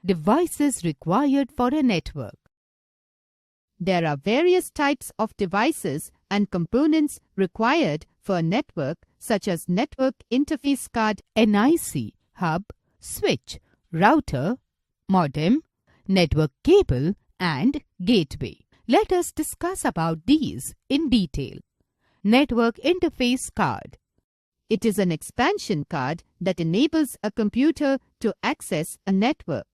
Devices required for a network. There are various types of devices and components required for a network, such as network interface card, NIC, hub, switch, router, modem, network cable, and gateway. Let us discuss about these in detail. Network interface card. It is an expansion card that enables a computer to access a network.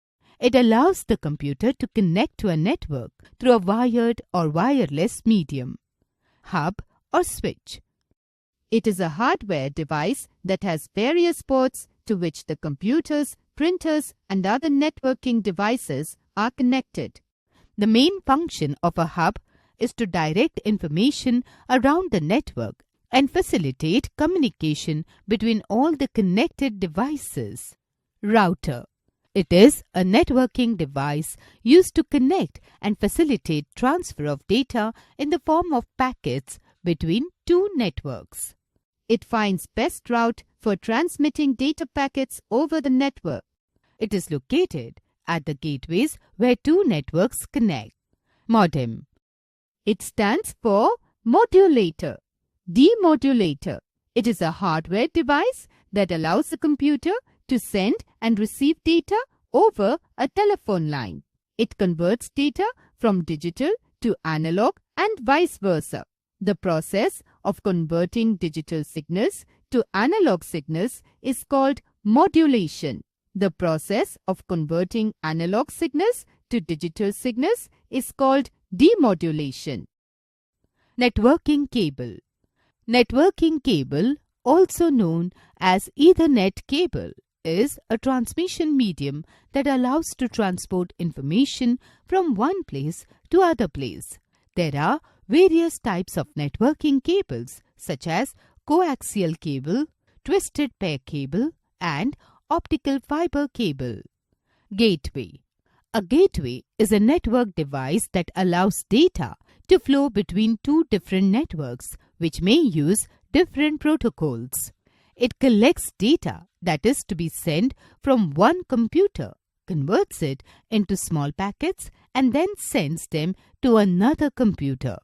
It allows the computer to connect to a network through a wired or wireless medium, hub or switch. It is a hardware device that has various ports to which the computers, printers, and other networking devices are connected. The main function of a hub is to direct information around the network and facilitate communication between all the connected devices. Router. It is a networking device used to connect and facilitate transfer of data in the form of packets between two networks. It finds best route for transmitting data packets over the network. It is located at the gateways where two networks connect. Modem. It stands for modulator. Demodulator. It is a hardware device that allows the computer to send and receive data over a telephone line. It converts data from digital to analog and vice versa. The process of converting digital signals to analog signals is called modulation. The process of converting analog signals to digital signals is called demodulation. Networking cable. Networking cable, also known as Ethernet cable, is a transmission medium that allows to transport information from one place to other place. There are various types of networking cables such as coaxial cable, twisted pair cable, and optical fiber cable. Gateway. A gateway is a network device that allows data to flow between two different networks which may use different protocols. It collects data that is to be sent from one computer, converts it into small packets, and then sends them to another computer.